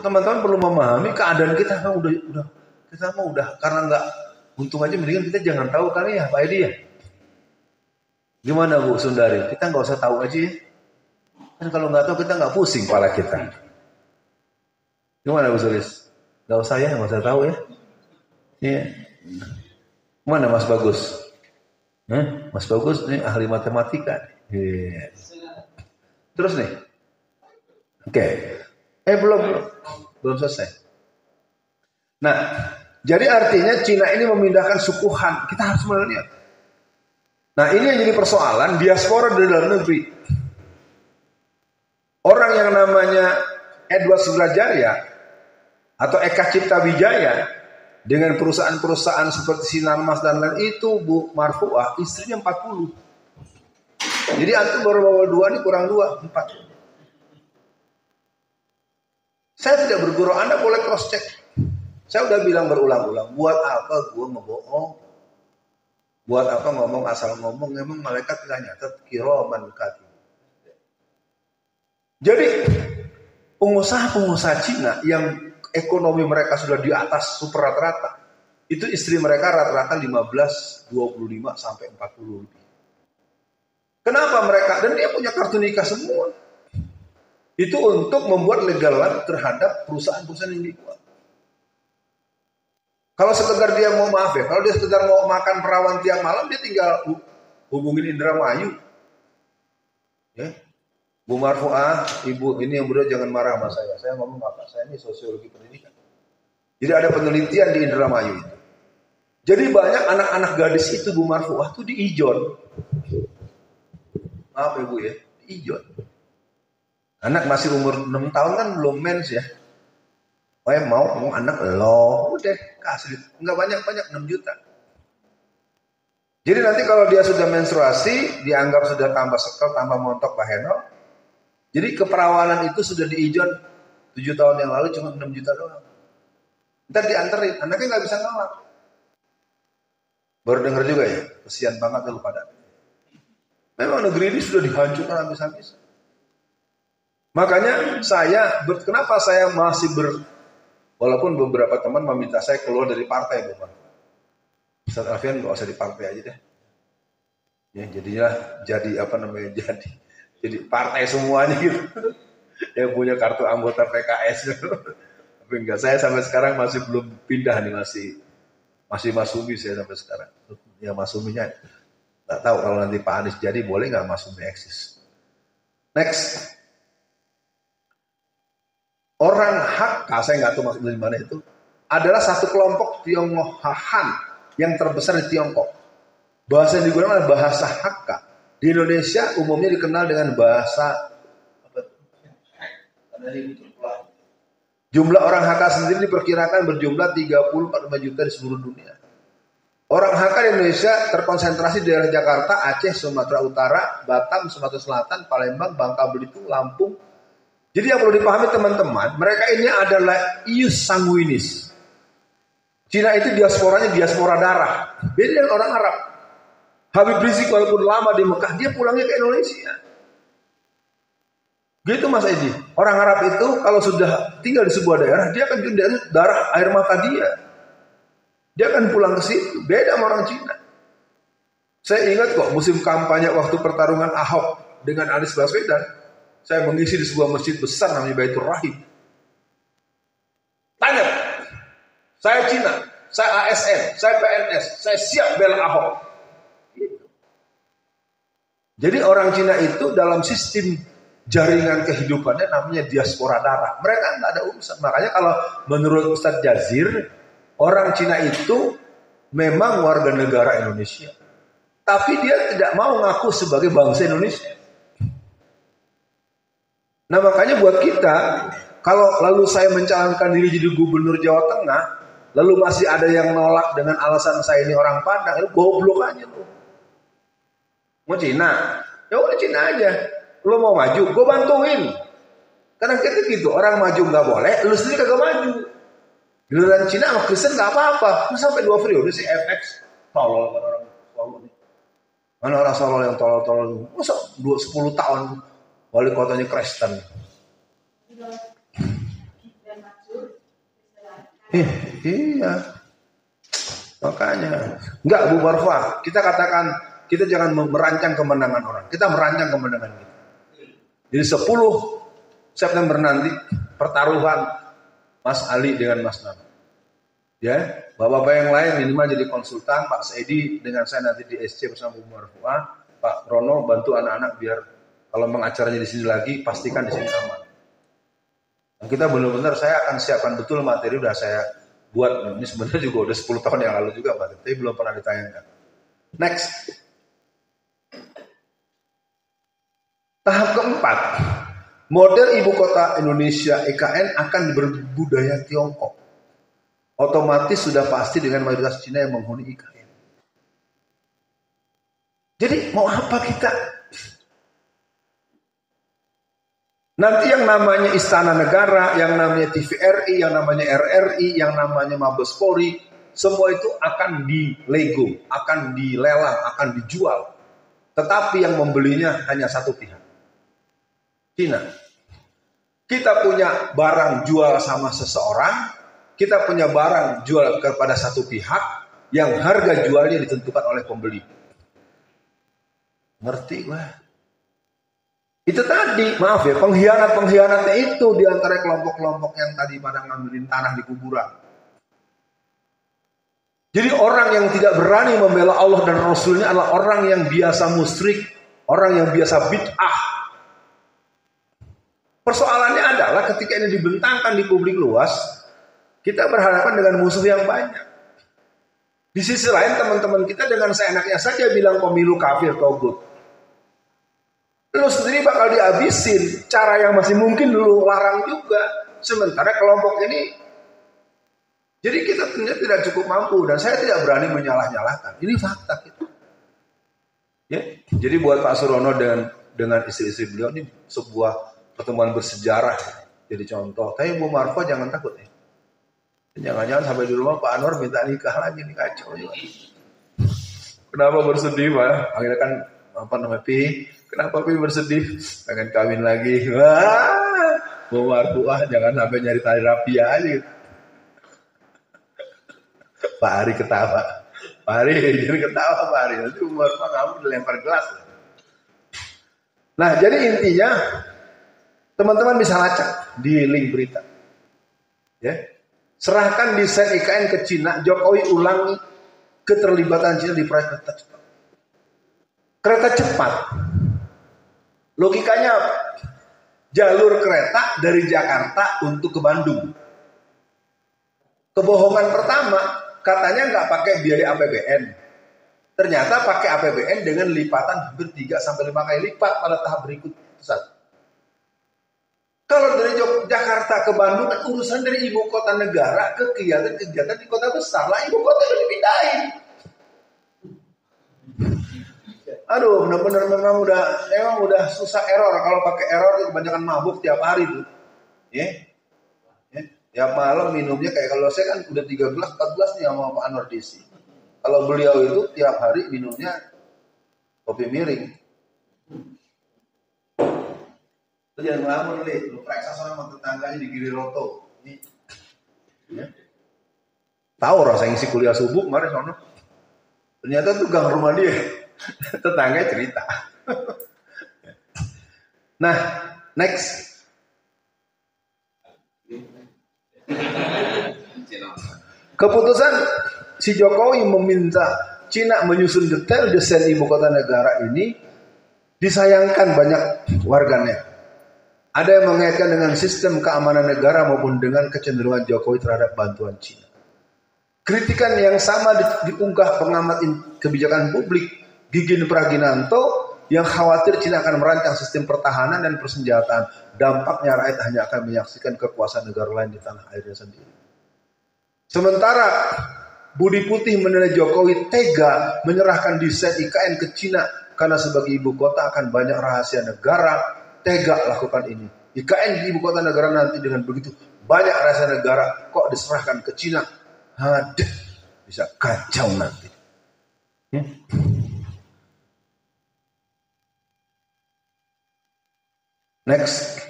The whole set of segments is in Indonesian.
teman-teman perlu memahami keadaan kita kan udah karena nggak untung aja, mendingan kita jangan tahu kali ya Pak Edi ya. Gimana Bu Sundari? Kita nggak usah tahu aja ya. Kan kalau nggak tahu kita nggak pusing kepala kita. Gimana Bu Sulis? Nggak usah ya, nggak usah tahu ya. Iya. Mana Mas Bagus? Mas Bagus ini ahli matematika. Yeah. Terus nih. Oke. Belum selesai. Nah, jadi artinya Cina ini memindahkan suku Han. Kita harus melihat. Nah, ini yang jadi persoalan diaspora di dalam negeri. Orang yang namanya Edward Sudrajaya atau Eka Cipta Wijaya dengan perusahaan-perusahaan seperti Sinarmas dan lain itu, Bu Marfuah istrinya 40. Jadi antum baru bawa 2 nih, kurang 2, 4. Saya tidak bergurau, Anda boleh cross check. Saya udah bilang berulang-ulang, buat apa gue ngebohong? Buat apa ngomong asal ngomong? Memang malaikat tidak nyatet kiraman katib. Jadi pengusaha-pengusaha Cina yang ekonomi mereka sudah di atas super rata-rata, itu istri mereka rata-rata 15, 25 sampai 40 lebih. Kenapa mereka? Dan dia punya kartu nikah semua. Itu untuk membuat legalan terhadap perusahaan-perusahaan yang dibuat. Kalau sekedar dia mau kalau dia sekedar mau makan perawan tiap malam, dia tinggal hubungin Indramayu. Ya. Bu Marfuah, Ibu ini yang berdua jangan marah sama saya. Saya ngomong apa? Saya ini sosiologi pendidikan. Jadi ada penelitian di Indramayu itu. Jadi banyak anak-anak gadis itu Bu Marfuah tuh di ijon. Maaf ya Bu ya, di ijon. Anak masih umur 6 tahun kan belum mens ya. Mau anak lo, udah kasih. Enggak banyak-banyak, 6 juta. Jadi nanti kalau dia sudah menstruasi, dianggap sudah tambah sekel, tambah montok baheno. Jadi keperawanan itu sudah diijon 7 tahun yang lalu cuma 6 juta doang. Ntar dianterin, anaknya nggak bisa nolak. Baru dengar juga ya, kesian banget lu pada. Memang negeri ini sudah dihancurkan habis-habis. Makanya kenapa saya masih walaupun beberapa teman meminta saya keluar dari partai, Bapak. Ustaz Alfian nggak usah di partai aja deh. Ya, jadi partai semuanya gitu. Yang punya kartu anggota PKS. Tapi enggak, saya sampai sekarang masih belum pindah nih, masih Masumi saya sampai sekarang. Ya Masuminya nggak tahu kalau nanti Pak Anies jadi boleh nggak Masumi eksis. Next. Orang Hakka, saya nggak tahu maksudnya di mana itu, adalah satu kelompok Tionghoa Han yang terbesar di Tiongkok. Bahasa yang digunakan adalah bahasa Hakka. Di Indonesia umumnya dikenal dengan bahasa jumlah orang Hakka sendiri diperkirakan berjumlah 30-45 juta di seluruh dunia. Orang Hakka di Indonesia terkonsentrasi di daerah Jakarta, Aceh, Sumatera Utara, Batam, Sumatera Selatan, Palembang, Bangka Belitung, Lampung. Jadi yang perlu dipahami teman-teman, mereka ini adalah ius sanguinis. Cina itu diasporanya diaspora darah. Beda dengan orang Arab. Habib Rizik walaupun lama di Mekah, dia pulangnya ke Indonesia. Gitu Mas Edi. Orang Arab itu kalau sudah tinggal di sebuah daerah, dia akan darah air mata dia. Dia akan pulang ke situ. Beda sama orang Cina. Saya ingat kok musim kampanye waktu pertarungan Ahok dengan Anies Baswedan. Saya mengisi di sebuah masjid besar namanya Baitur Rahim. Tanya, saya Cina, saya ASN, saya PNS, saya siap bela Ahok. Gitu. Jadi orang Cina itu dalam sistem jaringan kehidupannya namanya diaspora darah. Mereka nggak ada urusan. Makanya kalau menurut Ustadz Jazir, orang Cina itu memang warga negara Indonesia. Tapi dia tidak mau ngaku sebagai bangsa Indonesia. Nah makanya buat kita, kalau lalu saya mencalonkan diri jadi gubernur Jawa Tengah, lalu masih ada yang nolak dengan alasan saya ini orang Padang, lu goblok aja lu. Mau Cina? Ya udah Cina aja. Lu mau maju, gue bantuin. Karena kita gitu, orang maju nggak boleh, lu sendiri kagak maju. Giliran Cina sama Kristen nggak apa-apa. Lu sampai 2 periode si FX, tolol kan orang Solo nih. Mana orang Solo yang tolol-tolol? Masa 10 tahun wali kotanya Kristen. Iya. Makanya enggak Bu Marfa, kita katakan kita jangan merancang kemenangan orang, kita merancang kemenangan kita. Jadi 10 September nanti pertaruhan Mas Ali dengan Mas Nama. Ya, bapak-bapak yang lain minimal jadi konsultan, Pak Saidi dengan saya nanti di SC bersama Bu Marfa, Pak Rono bantu anak-anak biar kalau mengacaranya di sini lagi pastikan di sini aman. Dan kita benar-benar saya akan siapkan betul materi udah saya buat. Ini sebenarnya juga udah 10 tahun yang lalu juga Pak, tapi belum pernah ditayangkan. Next. Tahap keempat, model ibu kota Indonesia IKN akan berbudaya Tiongkok. Otomatis sudah pasti dengan mayoritas Cina yang menghuni IKN. Jadi mau apa kita? Nanti yang namanya Istana Negara, yang namanya TVRI, yang namanya RRI, yang namanya Mabes Polri, semua itu akan dilego, akan dilelang, akan dijual. Tetapi yang membelinya hanya satu pihak. Cina. Kita punya barang jual sama seseorang, kita punya barang jual kepada satu pihak yang harga jualnya ditentukan oleh pembeli. Ngerti gue? Itu tadi, maaf ya, pengkhianat-pengkhianatnya itu di antara kelompok-kelompok yang tadi pada ngambilin tanah di kuburan. Jadi orang yang tidak berani membela Allah dan Rasulnya adalah orang yang biasa musyrik, orang yang biasa bid'ah. Persoalannya adalah ketika ini dibentangkan di publik luas, kita berhadapan dengan musuh yang banyak. Di sisi lain teman-teman kita dengan seenaknya saja bilang pemilu kafir togut. Lu sendiri bakal dihabisin. Cara yang masih mungkin dulu larang juga. Sementara kelompok ini, jadi kita ternyata tidak cukup mampu. Dan saya tidak berani menyalah-nyalahkan. Ini fakta kita. Ya, jadi buat Pak Surono dengan istri-istri beliau ini sebuah pertemuan bersejarah. Jadi contoh. Tapi Bu Marfa jangan takut ya. Jangan-jangan sampai di rumah Pak Anwar minta nikah lagi, nih kacau. Kenapa bersedih Pak? Akhirnya kan kenapa Pi bersedih? Pengen kawin lagi. Wah, Bu Marfa jangan sampai nyari tali rapi aja. Pak Ari ketawa. Pak Ari jadi ketawa Pak Ari. Nanti Bu Marfa kamu dilempar gelas. Nah jadi intinya teman-teman bisa lacak di link berita. Ya. Serahkan desain IKN ke Cina, Jokowi ulangi keterlibatan Cina di proyek kereta cepat. Kereta cepat, logikanya jalur kereta dari Jakarta untuk ke Bandung. Kebohongan pertama, katanya nggak pakai biaya APBN. Ternyata pakai APBN dengan lipatan hampir 3-5 kali lipat pada tahap berikutnya. Kalau dari Jakarta ke Bandung kan urusan dari ibu kota negara ke kegiatan-kegiatan di kota besar lah, ibu kota itu dipindahin. Aduh, benar-benar memang udah susah error. Kalau pakai error itu kebanyakan mabuk tiap hari tuh. Ya. Tiap malam minumnya kayak kalau saya kan udah 13, 14 nih sama Pak Anwar Desi. Kalau beliau itu tiap hari minumnya kopi miring. Lu jangan ngelamun nih, lu periksa sama tetangganya di Giri Roto. Nih. Ya. Tahu rasa ngisi kuliah subuh kemarin sono. Ternyata tuh gang rumah dia. Tetangganya cerita. Nah, next. Keputusan si Jokowi meminta Cina menyusun detail desain ibu kota negara ini disayangkan banyak warganet. Ada yang mengaitkan dengan sistem keamanan negara maupun dengan kecenderungan Jokowi terhadap bantuan Cina. Kritikan yang sama diunggah pengamat kebijakan publik Gigin Praginanto yang khawatir Cina akan merancang sistem pertahanan dan persenjataan. Dampaknya rakyat hanya akan menyaksikan kekuasaan negara lain di tanah airnya sendiri. Sementara Budi Putih menilai Jokowi tega menyerahkan desain IKN ke Cina karena sebagai ibu kota akan banyak rahasia negara. Tega lakukan ini. IKN di ibu kota negara nanti dengan begitu banyak rahasia negara kok diserahkan ke Cina. Aduh, bisa kacau nanti. Next.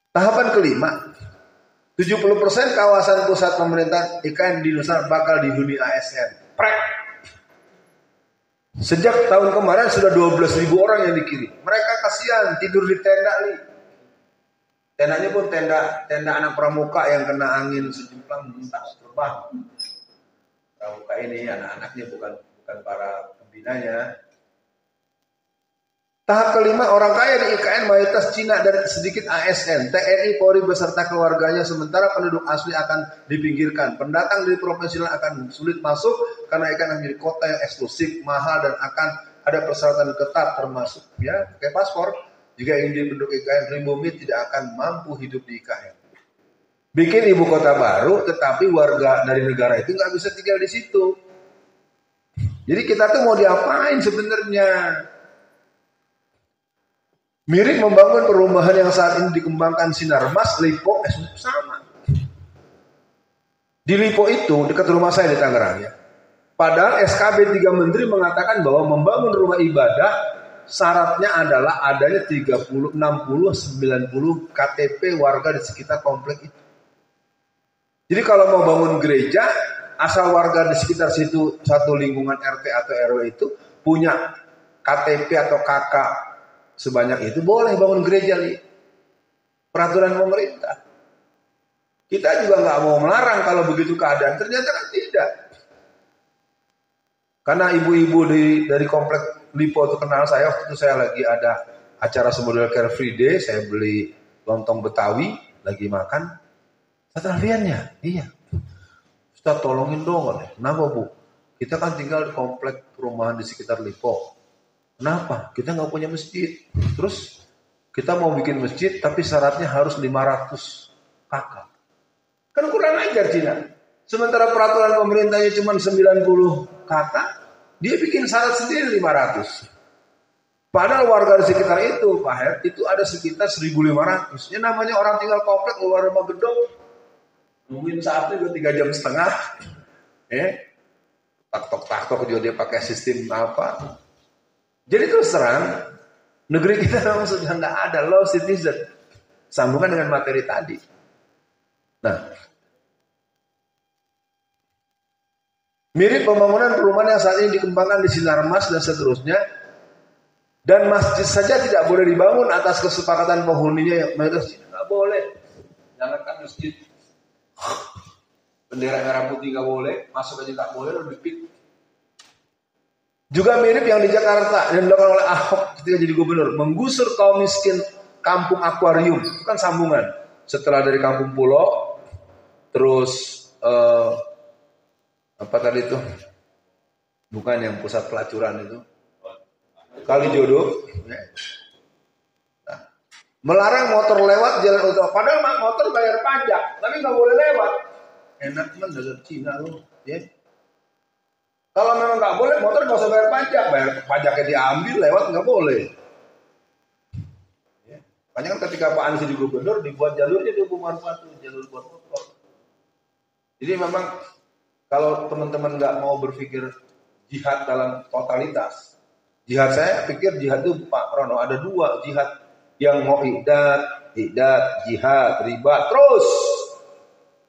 Tahapan kelima, 70% kawasan pusat pemerintahan IKN di Nusantara bakal dihuni ASN. Prek. Sejak tahun kemarin sudah 12.000 orang yang dikirim. Mereka kasihan tidur di tenda nih. Tendanya pun tenda anak pramuka yang kena angin sejumlah mentak terbang. Pramuka ini anak-anaknya bukan para pembinanya. Tahap kelima, orang kaya di IKN mayoritas Cina dan sedikit ASN, TNI, Polri beserta keluarganya, sementara penduduk asli akan dipinggirkan. Pendatang dari provinsi lain akan sulit masuk karena IKN menjadi kota yang eksklusif, mahal, dan akan ada persyaratan ketat termasuk ya pakai paspor. Jika ingin penduduk IKN pribumi tidak akan mampu hidup di IKN. Bikin ibu kota baru, tetapi warga dari negara itu nggak bisa tinggal di situ. Jadi kita tuh mau diapain sebenarnya? Mirip membangun perumahan yang saat ini dikembangkan Sinarmas, Lipo, sama. Di Lipo itu, dekat rumah saya di Tangerang ya. Padahal SKB 3 Menteri mengatakan bahwa membangun rumah ibadah syaratnya adalah adanya 30, 60, 90 KTP warga di sekitar komplek itu. Jadi kalau mau bangun gereja, asal warga di sekitar situ satu lingkungan RT atau RW itu punya KTP atau KK sebanyak itu boleh bangun gereja nih. Peraturan pemerintah. Kita juga nggak mau melarang kalau begitu keadaan. Ternyata kan tidak. Karena ibu-ibu dari komplek Lipo itu kenal saya. Waktu itu saya lagi ada acara semodel Care Free Day. Saya beli lontong Betawi. Lagi makan. Kata Alfiannya, iya. Ustaz tolongin dong. Kenapa Bu? Kita kan tinggal di komplek perumahan di sekitar Lipo. Kenapa? Kita nggak punya masjid. Terus kita mau bikin masjid tapi syaratnya harus 500 kakak. Kan kurang ajar Cina. Sementara peraturan pemerintahnya cuma 90 kakak, dia bikin syarat sendiri 500. Padahal warga di sekitar itu, Pak Her, itu ada sekitar 1.500. Ya namanya orang tinggal komplek luar rumah gedung. Nungguin saatnya juga 3 jam setengah. Tak-tok juga dia pakai sistem apa. Jadi terus terang, negeri kita memang sudah nggak ada law citizen. Sambungan dengan materi tadi. Nah, mirip pembangunan perumahan yang saat ini dikembangkan di Sinarmas dan seterusnya. Dan masjid saja tidak boleh dibangun atas kesepakatan penghuninya yang mayoritas nggak boleh. Jangankan masjid, bendera merah putih nggak boleh, masuk aja nggak boleh, lebih pik. Juga mirip yang di Jakarta yang dilakukan oleh Ahok ketika jadi gubernur, menggusur kaum miskin kampung akuarium. Itu kan sambungan. Setelah dari kampung pulau, terus apa tadi itu? Bukan yang pusat pelacuran itu, Kalijodo. Nah, melarang motor lewat jalan utama. Padahal motor bayar pajak, tapi nggak boleh lewat. Enak kan dari Cina loh, ya. Kalau memang nggak boleh, motor nggak usah bayar pajaknya diambil lewat nggak boleh. Ya. Makanya kan ketika Pak Anies jadi gubernur dibuat jalurnya di Bumarpatu, jalur buat motor. Jadi memang kalau teman-teman nggak mau berpikir jihad dalam totalitas, jihad saya pikir jihad itu Pak Rono ada 2 jihad yang mau idat, jihad, riba, terus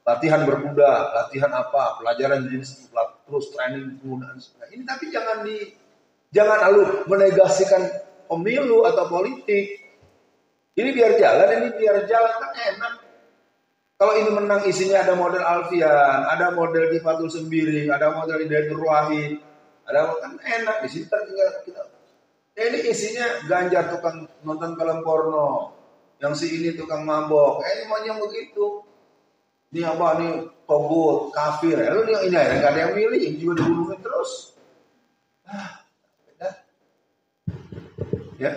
latihan berkuda, latihan apa, pelajaran jenis terus training penggunaan. Nah, ini tapi jangan lalu menegasikan pemilu atau politik. Ini biar jalan kan enak. Kalau ini menang isinya ada model Alfian, ada model Difatul Sembiring, ada model Hidayatullah Wahid, ada kan enak di sini tinggal kita. Ini isinya Ganjar tukang nonton film porno, yang si ini tukang mabok. Ini maunya begitu. Ini apa nih togut, kafir. Lalu ini nggak ada yang milih, juga dibunuhin terus. Ya.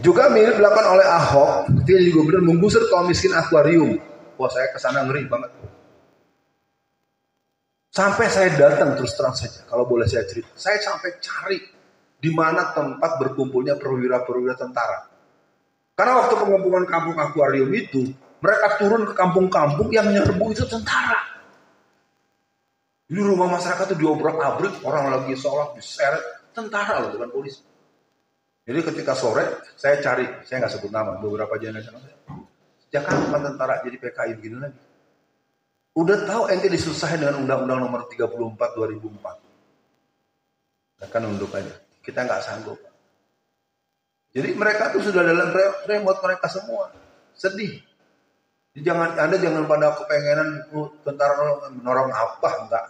Juga mirip dilakukan oleh Ahok ketika jadi gubernur menggusur kaum miskin akuarium. Wah saya kesana ngeri banget. Sampai saya datang terus terang saja, kalau boleh saya cerita, saya sampai cari di mana tempat berkumpulnya perwira-perwira tentara. Karena waktu pengepungan kampung akuarium itu, mereka turun ke kampung-kampung yang nyerbu itu tentara. Ini rumah masyarakat itu diobrak-abrik, orang lagi sholat, diseret, tentara loh, bukan polisi. Jadi ketika sore saya cari, saya nggak sebut nama, beberapa jenazah. Sejak kapan tentara jadi PKI begini lagi? Udah tahu ente disusahin dengan Undang-Undang Nomor 34 2004. Kan nunduk aja. Kita nggak sanggup. Jadi mereka tuh sudah dalam remote mereka semua. Sedih. Jadi Anda jangan pada kepengenan tentara menorong apa, enggak.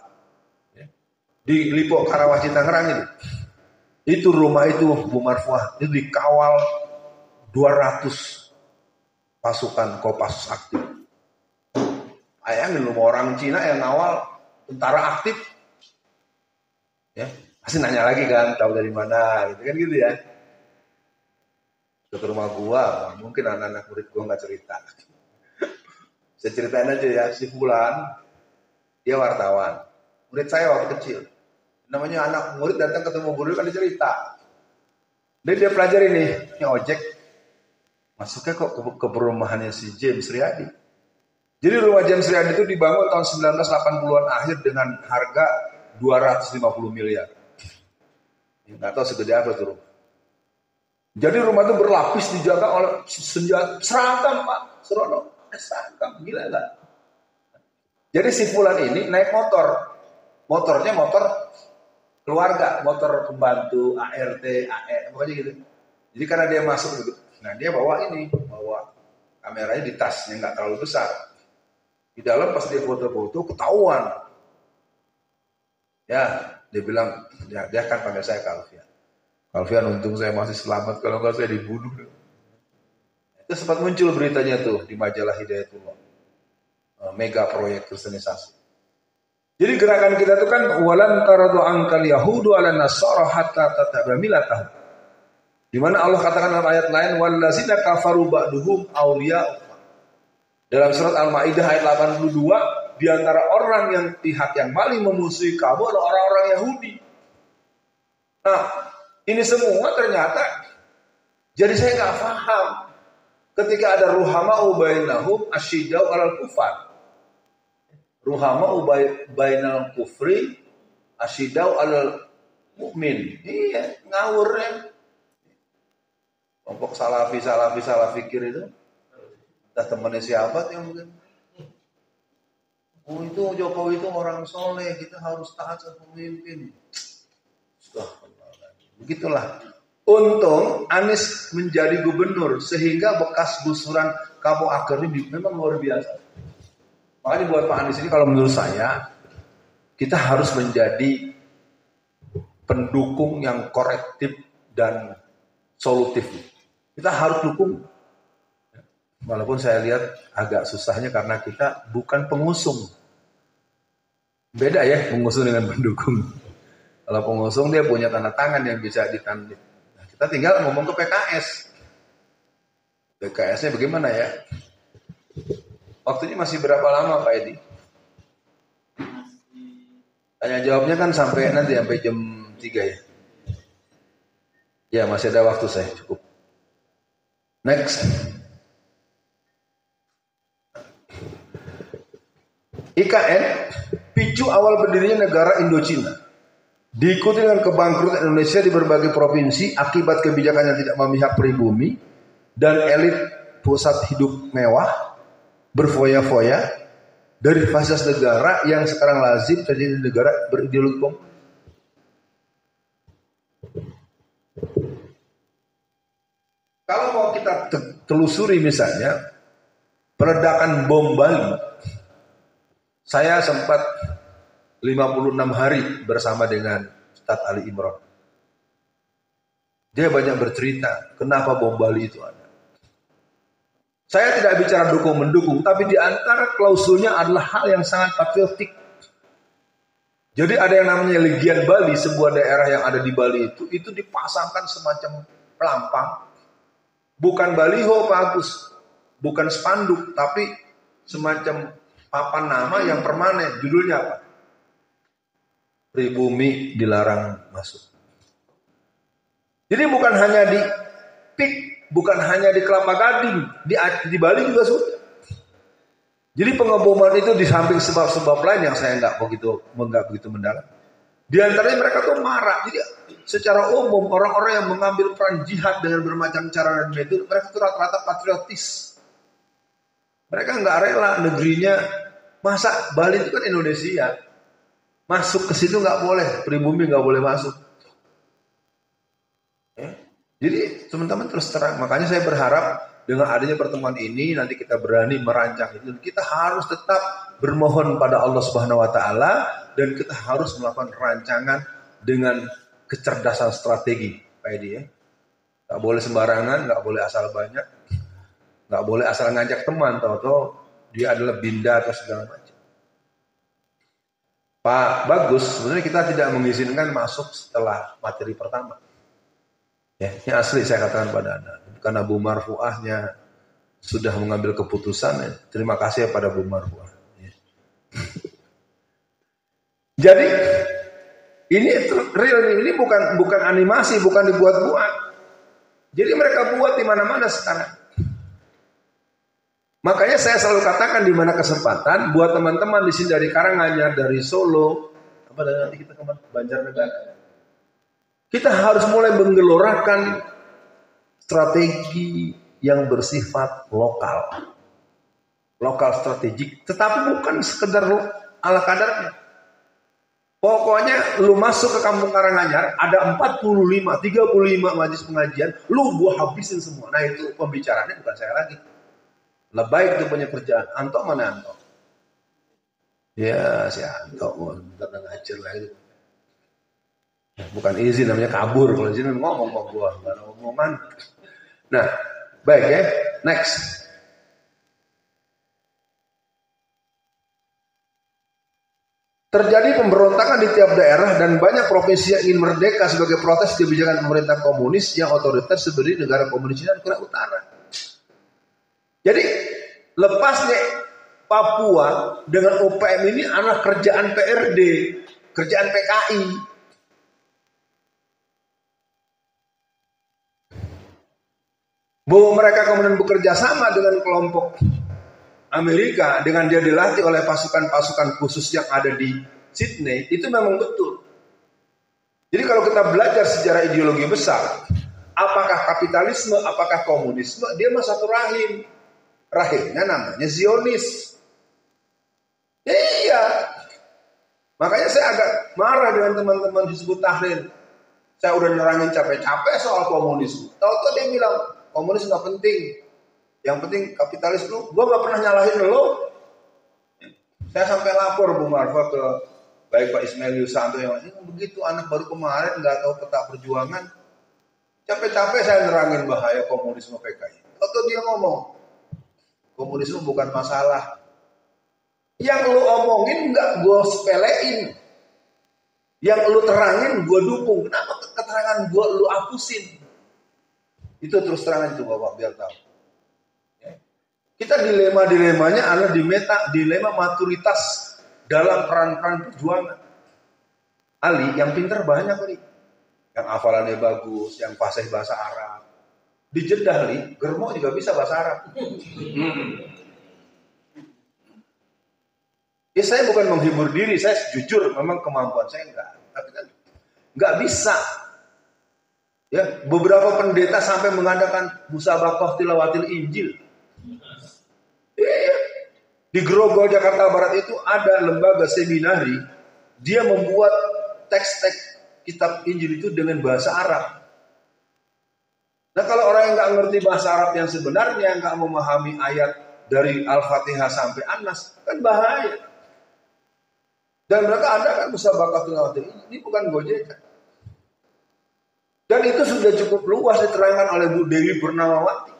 Di Lipo Karawaci Tangerang itu rumah itu Bu Marfuah itu dikawal 200 pasukan Kopassus aktif. Bayangin rumah orang Cina yang ngawal tentara aktif. Ya, pasti nanya lagi kan, tahu dari mana gitu kan gitu ya. Ke rumah gua, mungkin anak-anak murid gua nggak cerita. Saya ceritain aja ya, si Fulan dia wartawan. Murid saya waktu kecil. Namanya anak murid datang ketemu guru kan dia cerita. Dia pelajari nih, ini ojek. Masuknya kok ke perumahannya si James Riyadi. Jadi rumah James Riyadi itu dibangun tahun 1980-an akhir dengan harga 250 miliar. Nggak tahu segede apa tuh rumah. Jadi rumah itu berlapis dijaga oleh senjata seragam Pak Surono. Seragam, gila nggak? Jadi si Fulan ini naik motor. Motornya motor keluarga, motor pembantu, ART, AE, pokoknya gitu. Jadi karena dia masuk gitu, nah dia bawa kameranya di tasnya nggak terlalu besar. Di dalam pas dia foto-foto ketahuan. Ya, dia bilang, dia akan panggil saya Kalfian. Kalfian untung saya masih selamat, kalau nggak saya dibunuh. Itu sempat muncul beritanya tuh di majalah Hidayatullah. Mega proyek kristenisasi. Jadi gerakan kita itu kan walan taradu ankal yahudu ala nasara hatta tatabba milatahum. Di mana Allah katakan dalam ayat lain wallazina kafaru ba'duhum awliya'u. Dalam surat Al-Maidah ayat 82, di antara orang yang pihak yang paling memusuhi kamu adalah orang-orang Yahudi. Nah, ini semua ternyata jadi saya nggak paham. Ketika ada ruhama'u bainahum asyidau alal kufar. Ruhama'u bainal kufri asyidau alal mu'min. Iya, ngawur ya. Kelompok salafi fikir itu. Entah temannya siapa tuh yang mungkin. Oh itu Jokowi itu orang soleh, kita harus taat sama pemimpin. Begitulah. Untung Anies menjadi gubernur sehingga bekas gusuran Kampung Akar ini memang luar biasa. Makanya buat Pak Anies ini kalau menurut saya kita harus menjadi pendukung yang korektif dan solutif. Kita harus dukung. Walaupun saya lihat agak susahnya karena kita bukan pengusung. Beda ya pengusung dengan pendukung. Kalau pengusung dia punya tanda tangan yang bisa ditanding. Nah, kita tinggal ngomong ke PKS. PKS-nya bagaimana ya? Waktunya masih berapa lama Pak Edi? Tanya jawabnya kan sampai jam 3 ya? Ya masih ada waktu saya cukup. Next. IKN picu awal berdirinya negara Indochina. Diikuti dengan kebangkrutan Indonesia di berbagai provinsi akibat kebijakan yang tidak memihak pribumi dan elit pusat hidup mewah berfoya-foya dari fasilitas negara yang sekarang lazim terjadi di negara berideologi komunis. Kalau mau kita telusuri misalnya peledakan bom Bali, saya sempat 56 hari bersama dengan Ustadz Ali Imran. Dia banyak bercerita kenapa bom Bali itu ada. Saya tidak bicara dukung-mendukung, tapi di antara klausulnya adalah hal yang sangat patriotik. Jadi ada yang namanya Legian Bali, sebuah daerah yang ada di Bali itu dipasangkan semacam pelampang. Bukan baliho Pak Agus, bukan spanduk, tapi semacam papan nama yang permanen. Judulnya apa? Pribumi dilarang masuk. Jadi bukan hanya di PIK, bukan hanya di Kelapa Gading, di Bali juga sudah. Jadi pengeboman itu di samping sebab-sebab lain yang saya nggak begitu mendalam. Di antaranya mereka tuh marah. Jadi secara umum orang-orang yang mengambil peran jihad dengan bermacam cara dan metode, mereka itu rata-rata patriotis. Mereka nggak rela negerinya, masa Bali itu kan Indonesia, masuk ke situ nggak boleh, pribumi nggak boleh masuk. Jadi teman-teman terus terang, makanya saya berharap dengan adanya pertemuan ini nanti kita berani merancang itu. Kita harus tetap bermohon pada Allah Subhanahu Wa Taala dan kita harus melakukan rancangan dengan kecerdasan strategi, Pak Edi ya. Gak boleh sembarangan, gak boleh asal banyak, gak boleh asal ngajak teman, tahu-tahu dia adalah binda atau segala macam. Pak Bagus, sebenarnya kita tidak mengizinkan masuk setelah materi pertama. Ya, ini asli saya katakan pada Anda. Karena Bu Marfuahnya sudah mengambil keputusan, ya. Terima kasih pada Bu Marfuah. Ya. Jadi ini real, ini bukan animasi, bukan dibuat-buat. Jadi mereka buat di mana-mana sekarang. Makanya saya selalu katakan di mana kesempatan buat teman-teman di sini dari Karanganyar, dari Solo, apa nanti kita ke Banjarnegara. Kita harus mulai menggelorakan strategi yang bersifat lokal. Lokal strategik, tetapi bukan sekedar ala kadarnya. Pokoknya lu masuk ke kampung Karanganyar, ada 35 majelis pengajian, lu gua habisin semua. Nah itu pembicaraannya bukan saya lagi. Lebay itu punya kerjaan. Anto mana Anto? Ya si Anto, bentar ngajar lagi. Bukan izin, namanya kabur. Kalau izin ngomong sama gua, nggak ada omongan. Nah, baik ya. Next. Terjadi pemberontakan di tiap daerah dan banyak provinsi yang ingin merdeka sebagai protes kebijakan pemerintah komunis yang otoriter seperti negara komunis Cina dan Korea Utara. Jadi lepasnya Papua dengan UPM ini adalah kerjaan PRD, kerjaan PKI. Bahwa mereka kemudian bekerja sama dengan kelompok Amerika dengan dia dilatih oleh pasukan-pasukan khusus yang ada di Sydney, itu memang betul. Jadi kalau kita belajar sejarah ideologi besar, apakah kapitalisme, apakah komunisme, dia mah satu rahim. Rahimnya namanya Zionis. Iya. Makanya saya agak marah dengan teman-teman di Hizbut Tahrir. Saya udah nerangin capek-capek soal komunisme. Tahu-tahu dia bilang, komunis nggak penting. Yang penting kapitalis lu. Gue nggak pernah nyalahin lo. Saya sampai lapor Bu Marfa ke baik Pak Ismail Yusanto yang begitu anak baru kemarin nggak tahu peta perjuangan. Capek-capek saya nerangin bahaya komunisme PKI. Tahu-tahu dia ngomong, komunisme bukan masalah. Yang lu omongin nggak gue sepelein. Yang lu terangin gue dukung. Kenapa keterangan gue lu hapusin? Itu terus terangan itu Bapak biar tahu. Kita dilema-dilemanya adalah dilema maturitas dalam peran-peran perjuangan. Ali yang pintar banyak nih. Yang hafalannya bagus, yang fasih bahasa Arab. Di Jeddah nih, Germo juga bisa bahasa Arab. Ya saya bukan menghibur diri, saya jujur memang kemampuan saya enggak. Tapi kan enggak bisa. Ya, beberapa pendeta sampai mengadakan musabaqah tilawatil Injil. Iya. Di Grogol Jakarta Barat itu ada lembaga seminari, dia membuat teks-teks kitab Injil itu dengan bahasa Arab. Nah kalau orang yang nggak ngerti bahasa Arab yang sebenarnya, nggak memahami ayat dari Al-Fatihah sampai An-Nas, kan bahaya. Dan mereka ada kan musabaqah tilawatil Injil, ini bukan gojekan. Dan itu sudah cukup luas diterangkan oleh Bu Dewi Purnamawati.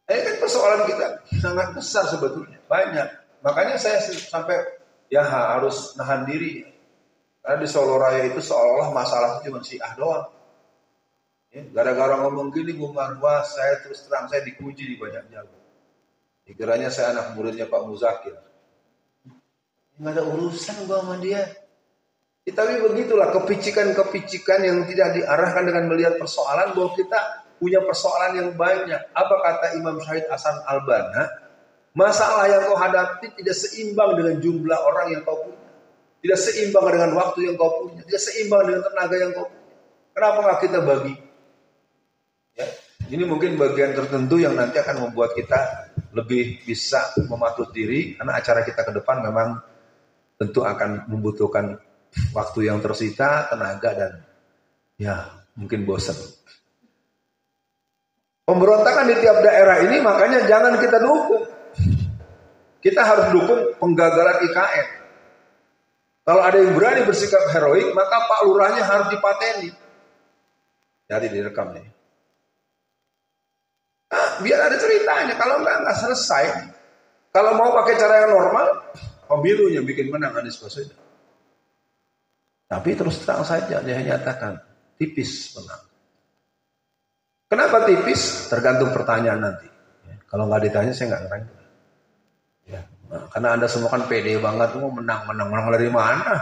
Ini kan persoalan kita sangat besar sebetulnya, banyak. Makanya saya sampai ya harus nahan diri. Karena di Solo Raya itu seolah-olah masalah itu cuma Syiah doang. Ya, gara-gara ngomong gini Bu Marwah, saya terus terang saya dipuji di banyak jalur. Dikiranya saya anak muridnya Pak Muzakir. Nggak ada urusan gua sama dia. Tapi begitulah kepicikan-kepicikan yang tidak diarahkan dengan melihat persoalan bahwa kita punya persoalan yang banyak. Apa kata Imam Syahid Hasan Al-Banna? Masalah yang kau hadapi tidak seimbang dengan jumlah orang yang kau punya. tidak seimbang dengan waktu yang kau punya, tidak seimbang dengan tenaga yang kau punya. Kenapa nggak kita bagi? Ya, ini mungkin bagian tertentu yang nanti akan membuat kita lebih bisa mematuk diri, karena acara kita ke depan memang tentu akan membutuhkan waktu yang tersita, tenaga, dan ya mungkin bosan. Pemberontakan di tiap daerah ini makanya jangan kita dukung. Kita harus dukung penggagalan IKN. Kalau ada yang berani bersikap heroik, maka Pak Lurahnya harus dipateni. Jadi direkam nih. Biar ada ceritanya. Kalau nggak selesai. Kalau mau pakai cara yang normal, pemilunya bikin menang Anies Baswedan. Tapi terus terang saja dia nyatakan tipis menang. Kenapa tipis? Tergantung pertanyaan nanti. Kalau nggak ditanya saya nggak ngerti. Ya, nah, karena Anda semua kan pede banget, mau menang dari mana?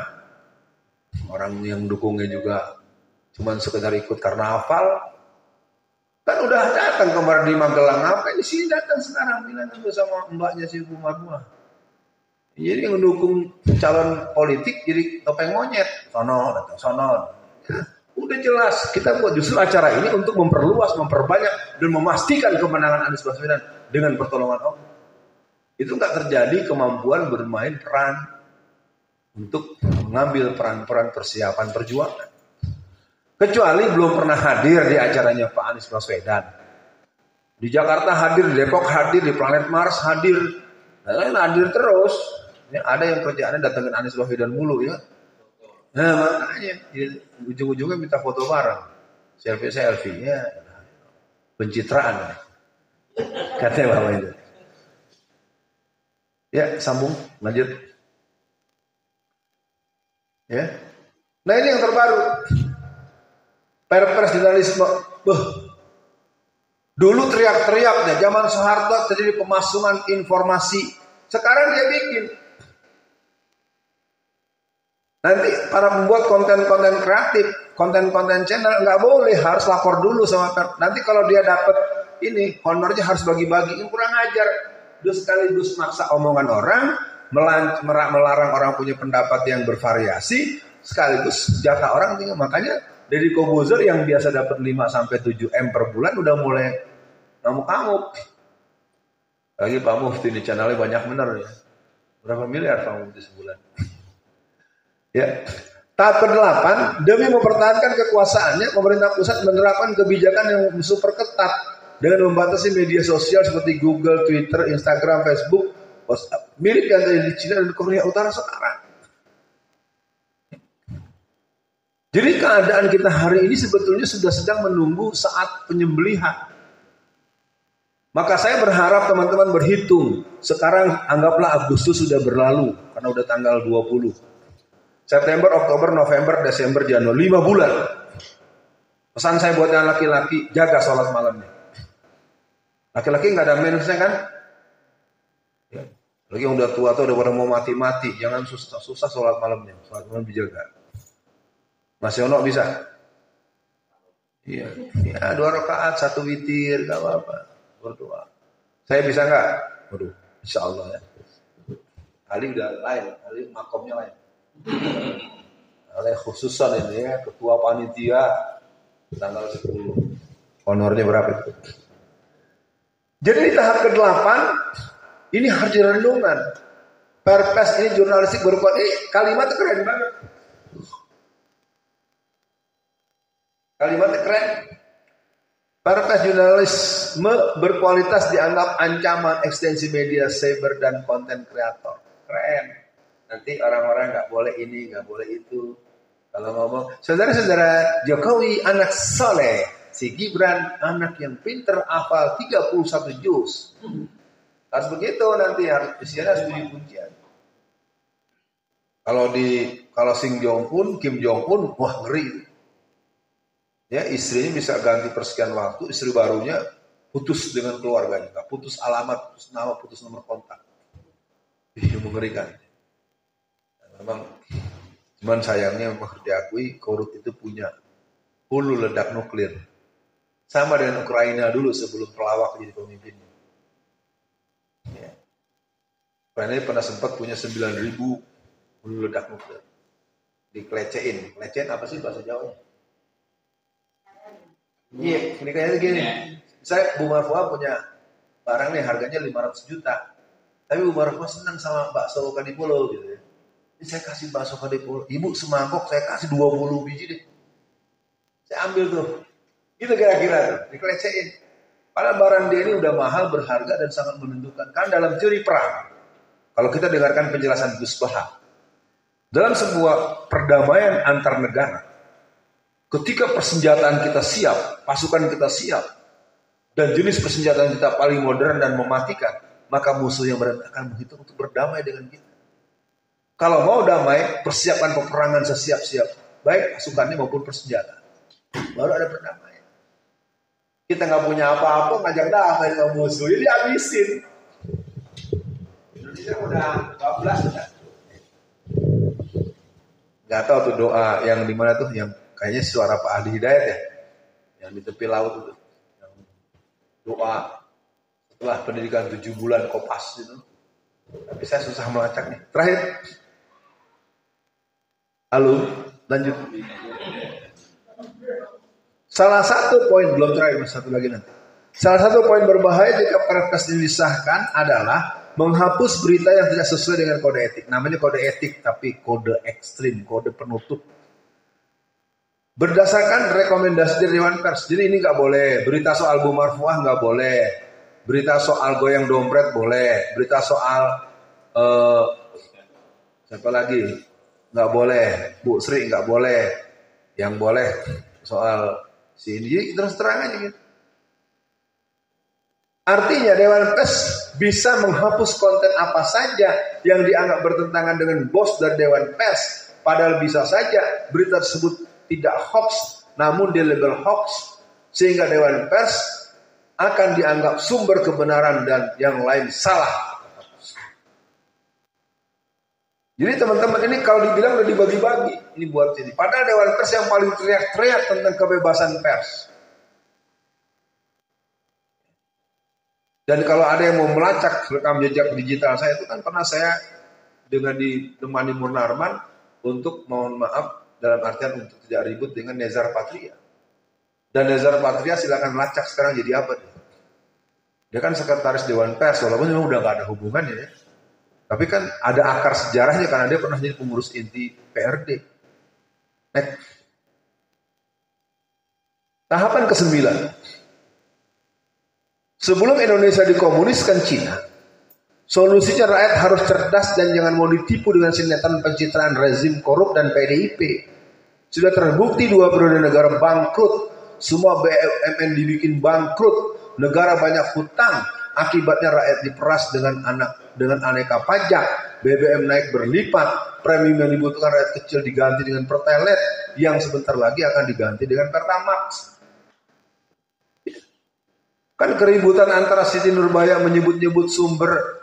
Orang yang dukungnya juga cuman sekedar ikut karnaval. Kan udah datang kemarin di Magelang, apa di sini datang sekarang bilang sama mbaknya si Bu Marwah. Jadi yang mendukung calon politik jadi topeng monyet, sono datang sono. Ya, udah jelas kita buat justru acara ini untuk memperluas, memperbanyak dan memastikan kemenangan Anies Baswedan dengan pertolongan Allah. Itu nggak terjadi kemampuan bermain peran untuk mengambil peran-peran persiapan perjuangan. Kecuali belum pernah hadir di acaranya Pak Anies Baswedan. Di Jakarta hadir, di Depok hadir, di Planet Mars hadir. Lain hadir terus. Ya, ada yang kerjaannya datangin Anies Baswedan mulu ya. Nah makanya ujung-ujungnya minta foto bareng. Selfie ya. Pencitraan. Katanya Bapak itu. Ya sambung, lanjut. Ya. Nah ini yang terbaru. Perpres jurnalisme. Dulu teriak-teriaknya zaman Soeharto terjadi pemasungan informasi. Sekarang dia bikin. Nanti para pembuat konten-konten kreatif, konten-konten channel nggak boleh, harus lapor dulu sama nanti kalau dia dapat ini honornya harus bagi-bagi. Ini kurang ajar. Terus sekaligus maksa omongan orang, melarang orang punya pendapat yang bervariasi, sekaligus jatah orang tinggal. Makanya Deddy Corbuzier yang biasa dapat 5-7 M per bulan udah mulai ngamuk-ngamuk. Lagi Pak Mufti di channelnya banyak bener ya. Berapa miliar Pak Mufti sebulan? Ya. Tahap ke-8, demi mempertahankan kekuasaannya, pemerintah pusat menerapkan kebijakan yang super ketat dengan membatasi media sosial seperti Google, Twitter, Instagram, Facebook, WhatsApp, mirip yang terjadi di Cina dan Korea Utara sekarang. Jadi keadaan kita hari ini sebetulnya sudah sedang menunggu saat penyembelihan. Maka saya berharap teman-teman berhitung. Sekarang anggaplah Agustus sudah berlalu, karena udah tanggal 20. September, Oktober, November, Desember, Januari, 5 bulan. Pesan saya buat yang laki-laki, jaga sholat malamnya. Laki-laki nggak ada minusnya kan? Ya. Lagi yang udah tua tuh udah pada mau mati-mati, jangan susah sholat malamnya. Sholat malam dijaga. Mas Yono bisa? Iya. Ya, 2 rakaat, 1 witir, gak apa-apa. Berdoa. Saya bisa nggak? Waduh, insya Allah ya. Ali udah lain, Ali makomnya lain. Oleh khususan ini ya, ketua panitia tanggal 10. Honornya berapa itu? Jadi di tahap ke-8 ini harus direnungan. Perpres ini jurnalistik berkualitas. Kalimatnya keren banget. Kalimatnya keren. Perpres jurnalisme berkualitas dianggap ancaman ekstensi media cyber dan konten kreator. Keren. Nanti orang-orang nggak boleh ini, nggak boleh itu. Kalau ngomong, saudara-saudara, Jokowi anak soleh, si Gibran anak yang pinter, hafal 31 juz. Harus begitu nanti, harus isinya harus puji-pujian. Kalau Kim Jong Un, wah ngeri. Ya, istrinya bisa ganti persekian waktu, istri barunya putus dengan keluarganya, nggak putus alamat, putus nama, putus nomor kontak. Ini mengerikan. Memang, cuman sayangnya memang diakui Korut itu punya hulu ledak nuklir. Sama dengan Ukraina dulu sebelum pelawak jadi pemimpinnya. Ya. Ukraina pernah sempat punya 9.000 hulu ledak nuklir. Dikelecehin apa sih bahasa Jawanya? Iya, ini kayaknya gini. Saya Bu Marfuah punya barang nih harganya 500 juta. Tapi Bu Marfuah senang sama bakso Kadipolo gitu ya. Ini saya kasih bakso Kadipolo. Ibu semangkok saya kasih 20 biji deh. Saya ambil tuh. Gitu kira-kira tuh, dikelecehin. Padahal barang dia ini udah mahal, berharga dan sangat menentukan. Kan dalam teori perang, kalau kita dengarkan penjelasan Gus Baha, dalam sebuah perdamaian antar negara, ketika persenjataan kita siap, pasukan kita siap, dan jenis persenjataan kita paling modern dan mematikan, maka musuh yang akan menghitung untuk berdamai dengan kita. Kalau mau damai, persiapan peperangan sesiap-siap, baik pasukannya maupun persenjataan. Baru ada perdamaian. Kita nggak punya apa-apa, ngajak damai dengan musuh, jadi habisin. Indonesia udah 12 kan? Nggak tahu tuh doa yang di mana tuh, yang kayaknya suara Pak Adi Hidayat ya, yang di tepi laut itu, yang doa setelah pendidikan 7 bulan Kopas itu. Tapi saya susah melacak nih. Terakhir, halo, lanjut. Salah satu poin, belum terakhir, satu lagi nanti. Salah satu poin berbahaya jika perpres disahkan adalah menghapus berita yang tidak sesuai dengan kode etik. Namanya kode etik, tapi kode ekstrim, kode penutup. Berdasarkan rekomendasi dari Dewan Pers. Jadi ini nggak boleh. Berita soal Bu Marfuah nggak boleh. Berita soal goyang dompet boleh. Berita soal siapa lagi? Nggak boleh. Bu Sri nggak boleh. Yang boleh soal si ini. Jadi terus terang aja gitu. Artinya Dewan Pers bisa menghapus konten apa saja yang dianggap bertentangan dengan BOS dan Dewan Pers. Padahal bisa saja berita tersebut tidak hoax, namun di label hoax. Sehingga Dewan Pers akan dianggap sumber kebenaran dan yang lain salah. Jadi teman-teman ini kalau dibilang udah dibagi-bagi. Ini buat ini. Padahal Dewan Pers yang paling teriak-teriak tentang kebebasan pers. Dan kalau ada yang mau melacak rekam jejak digital saya, itu kan pernah saya dengan ditemani Munarman untuk mohon maaf dalam artian untuk tidak ribut dengan Nezar Patria. Dan Nezar Patria silakan melacak sekarang jadi apa dia? Dia kan sekretaris Dewan Pers, walaupun memang udah gak ada hubungannya ya. Tapi kan ada akar sejarahnya karena dia pernah jadi pengurus inti PRD. Tahapan ke-9. Sebelum Indonesia dikomuniskan Cina, solusinya rakyat harus cerdas dan jangan mau ditipu dengan sinetron pencitraan rezim korup dan PDIP. Sudah terbukti 2 periode negara bangkrut, semua BUMN dibikin bangkrut, negara banyak hutang, akibatnya rakyat diperas dengan aneka pajak, BBM naik berlipat, premium yang dibutuhkan rakyat kecil diganti dengan Pertalite, yang sebentar lagi akan diganti dengan Pertamax. Kan keributan antara Siti Nurbaya menyebut-nyebut sumber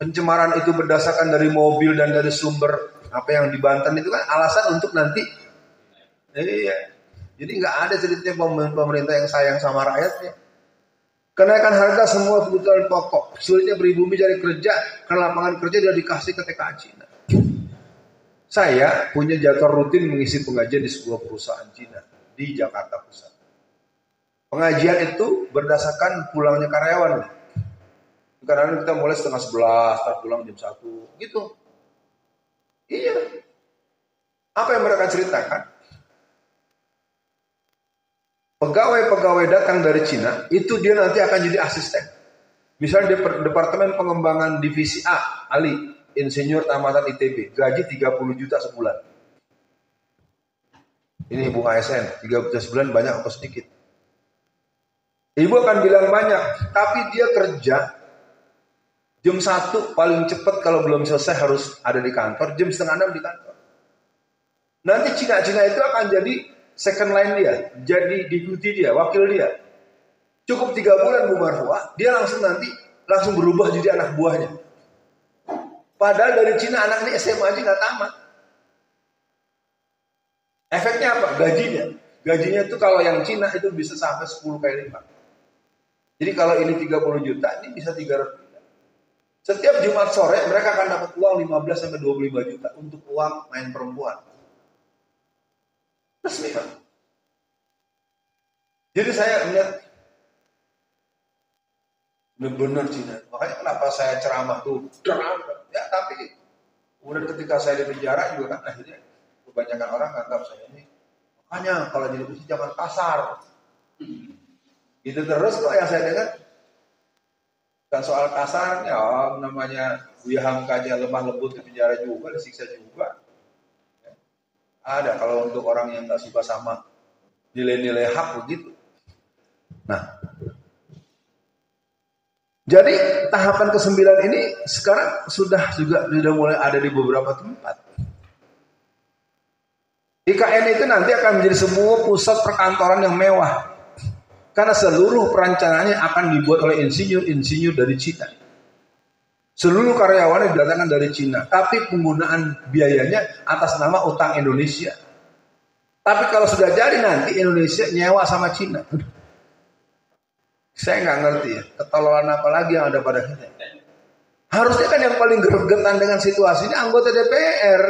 pencemaran itu berdasarkan dari mobil dan dari sumber apa yang di Banten itu kan alasan untuk nanti. Iya. Jadi nggak ada ceritanya pemerintah yang sayang sama rakyatnya. Kenaikan harga semua kebutuhan pokok, sulitnya pribumi cari kerja, karena lapangan kerja dia dikasih ke TKA Cina. Saya punya jadwal rutin mengisi pengajian di sebuah perusahaan Cina di Jakarta Pusat. Pengajian itu berdasarkan pulangnya karyawan. Kadang-kadang kita mulai setengah 11, kita pulang jam 1, gitu. Iya. Apa yang mereka ceritakan? Pegawai-pegawai datang dari Cina, itu dia nanti akan jadi asisten. Misalnya di Departemen Pengembangan Divisi A, Ali, Insinyur Tamatan ITB, gaji 30 juta sebulan. Ini Bung ASN, 3 juta sebulan banyak atau sedikit? Ibu akan bilang banyak, tapi dia kerja jam 1 paling cepat kalau belum selesai harus ada di kantor, jam setengah 6 di kantor. Nanti Cina-Cina itu akan jadi second line dia, jadi deputi dia, wakil dia. Cukup 3 bulan Bu Marfuah, dia langsung berubah jadi anak buahnya. Padahal dari Cina anak ini SMA aja nggak tamat. Efeknya apa? Gajinya tuh kalau yang Cina itu bisa sampai 10 kali lipat. Jadi kalau ini 30 juta, ini bisa 300 juta. Setiap Jumat sore mereka akan dapat uang 15 sampai 25 juta untuk uang main perempuan. Resmi kan? Jadi saya melihat benar Cina. Makanya kenapa saya ceramah tuh? Ya tapi kemudian ketika saya di penjara juga kan akhirnya kebanyakan orang anggap saya ini. Makanya kalau jadi musik jangan kasar. Itu terus kok yang saya dengar. Dan soal kasar, ya namanya Buya Hamka aja lemah lembut di penjara juga, disiksa juga. Ada kalau untuk orang yang nggak suka sama nilai-nilai hak begitu. Nah, jadi tahapan ke-9 ini sekarang sudah mulai ada di beberapa tempat. IKN itu nanti akan menjadi semua pusat perkantoran yang mewah. Karena seluruh perencanaannya akan dibuat oleh insinyur-insinyur dari Cina. Seluruh karyawannya didatangkan dari Cina. Tapi penggunaan biayanya atas nama utang Indonesia. Tapi kalau sudah jadi nanti Indonesia nyewa sama Cina. Saya nggak ngerti ya. Ketololan apa lagi yang ada pada kita. Harusnya kan yang paling gregetan dengan situasi ini anggota DPR.